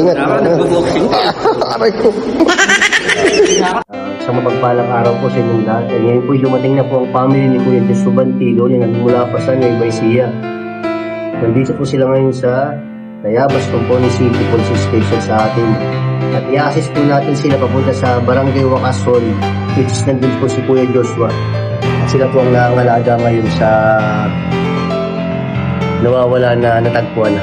Ingat. Aray ko. Sa mapagpalang araw po sa inyong lahat. Ngayon po dumating na po ang family ni Kuya Jus Bantido na nagmula pa sa Nueva Ecija. Nandito po sila ngayon sa Tayabas, Component City Police Station sa atin. At i-assist po natin sila papunta sa Barangay Wakason, which is nandun po si Kuya Joshua. At sila po ang nangangalaga ngayon sa nawawala na natagpuan na.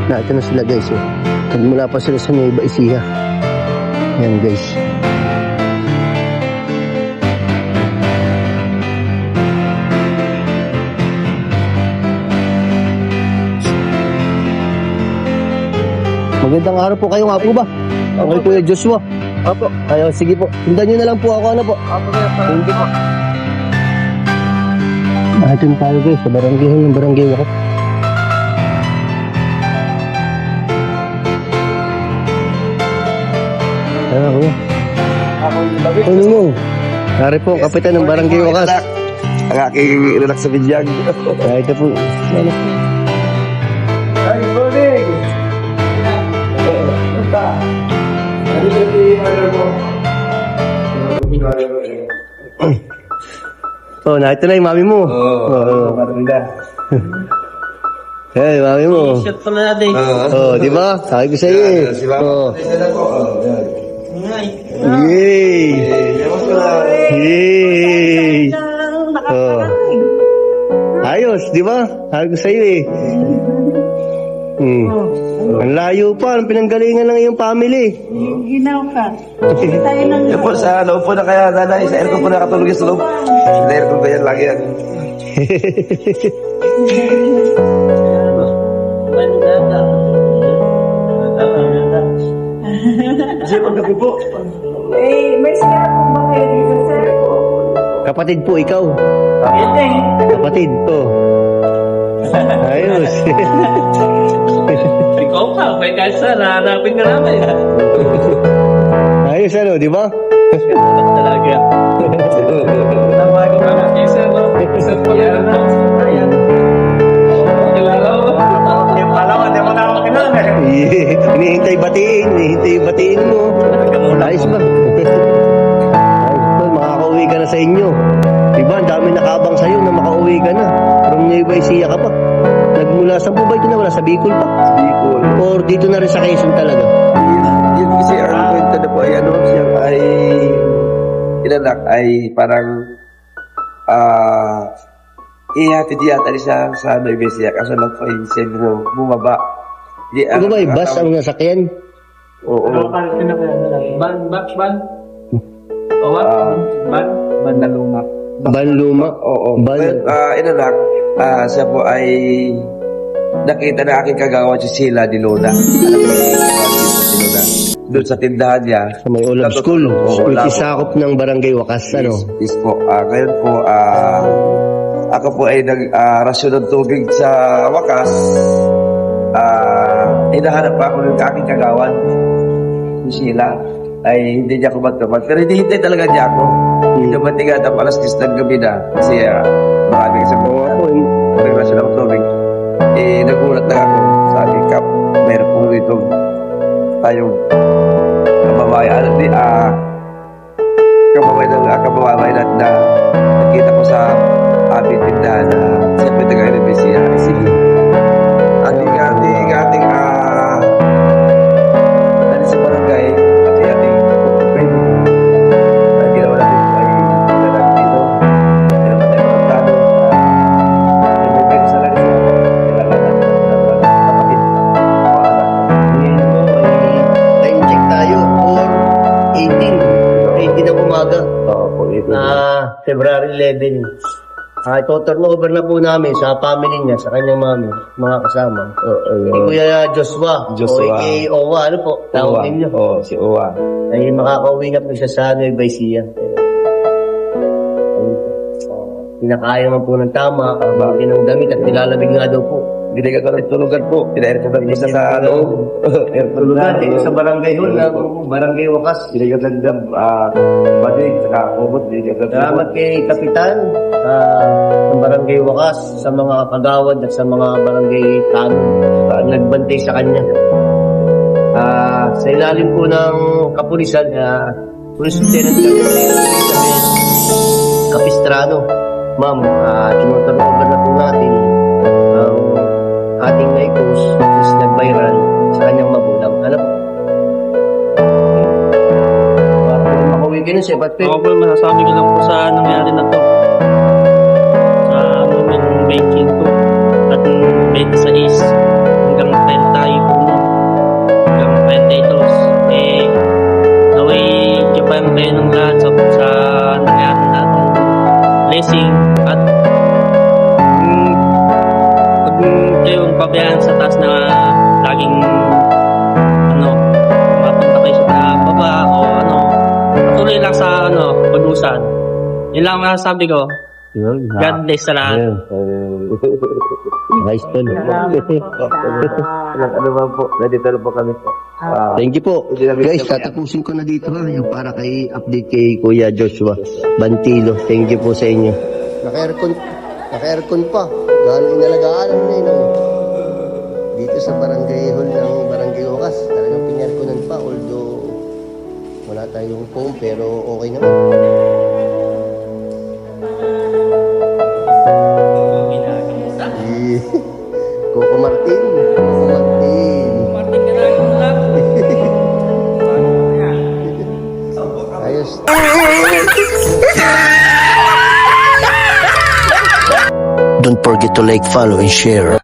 Na, ito na sila guys. Oh. Nagmula pa sila sa Nueva Ecija. Yan guys. Magandang araw po kayo nga po ba? Okay, Kuya Joshua. Opo. Ayo, sige po. Sundan nyo na lang po ako. Ano po? Opo, hindi po. Ito na tayo guys. Sa barangay. Yung barangay ako. Ano ko? Ano mo? Nari po, kapitan ng barangay Wakas. Ang aking relax sa bidyag. Ito po. Ay, morning! Oh, na ito na yung mami mo. Maganda. Hey, mami mo. Shot pala natin. Oh, di ba? Sabi ko sa iyo eh. Oh. Yay! Yay! Oh. Ayos, di ba? Sabi ko sa iyo eh. Ang layo pa, ang pinanggalingan ng iyong family. Ginaw ka. Tayo nang... Yan po, sa loob po na kaya, nanay, sa aircon po nakatulog yung sa loob. Sa aircon ko yan lang yan. Kasi paggabi po. Eh, may sila po ba kayo dito, sir? Kapatid po, ikaw. Kapatid, oh. Ayos. Ikaw pa, may kasa, nahanapin ka namin. Ayos ano, di ba? Talaga. Tama ko naman, sir. Sir po yan. Ayan. Kilala ko. Yung palaw, hindi mo na ako kilala. Hinihintay batiin mo. Ayos ba? Ayos ba, makakauwi ka na sa inyo. Diba, ang dami nakabang sa'yo na makauwi ka na. From Nueva Ecija ka pa. Nagmula sa Bubay, ito na wala, sa Bicol pa. Bicol. Or dito na rin sa Quezon talaga. Yun kasi ang kwento na po ay ano, siya ay inanak ay parang ihatid yata siya sa Nueva Ecija kaso lang po ay siyempre bumaba. Ano ba, bus ang nasakyan? Oo. Ban? O what? Ban na lumak. Banluma? Oo. Ban. Inanak, siya po ay nakita na aking kagawa si Sheila de Luna. Doon sa tindahan niya. Sa may Olab School, which is sakop ng Barangay Wakas, ano? Yes po. Ngayon po, ako po ay nag-rasyon ng tubig sa Wakas. Hinahanap pa ako ng aking kagawan. Si Sheila. Ay hindi niya kumat-kumat. Pero hindi talaga niya ako. Dumating at ang alas 10 ng gabi na. Kasi marami kasi po. Nag-rasyon ng tubig. Nagulat na ako sa aking cup. Meron po rito tayong kababayan. Kababayan natin na nakita ko sa aming tindahan na siya po taga-Nueva Ecija. Sige. Ating dali sa barangay at ating pwede. Ang ginawa natin po ay talagang dito. Hindi naman tayo magkano. Hindi pwede sa lang sa kailangan ng kapatid. Ngayon po, time check tayo for 18 ng umaga. Oo po, ito. February 11. Ito turnover na po namin sa family niya, sa kanyang mami, mga kasama. Si Kuya Joshua. Joshua. O aka Owa, ano po? Tawag ninyo. Oo, si Owa. Ay makakauwi nga po siya sa Nueva Ecija. Pinakaya naman po ng tama, bagay ng damit at nilalamig nga daw po. binigyan ko ng tulugan po. Pinairko ng isa sa loob. Aircon Tulugan dito sa barangay hall ng Barangay Wakas. Binigyan ng banig, saka kumot, binigyan ng Salamat kay Kapitan ng Barangay Wakas, sa mga kagawad at sa mga barangay tanong nagbantay sa kanya. Sa ilalim po ng kapulisan, Police Lieutenant Elizabeth Capistrano. Ma'am, tinutulungan na po natin ang ating naipos is nag-viral sa kanyang magulang. Ano po? Para makauwi kayo sa Patpe. Ako po, masasabi ko lang po sa nangyari na to. Sa ano yung banking ko. At 26 hanggang 30 po mo. Hanggang 22. Naway Japan kayo ng lahat sa nangyari na itong blessing. At pag kayong pabayaan sa taas na laging mapunta kayo sa baba o patuloy lang sa pag-usan. Yun lang ang sabi ko. God bless sa lahat. Nice tol. Ano ba po? Nandito na po kami po. Thank you po. Guys, tatapusin ko na dito yung para kay update kay Kuya Joshua Bantilo. Thank you po sa inyo. Naka-aircon pa. Gano'ng inalagaan na yun. Dito sa barangay hall ng Barangay Wakas. Talagang pinarkonan pa. Although wala tayong foam pero okay naman. Coco Martin. Coco Martin. Ayos. Don't forget to like, follow, and share.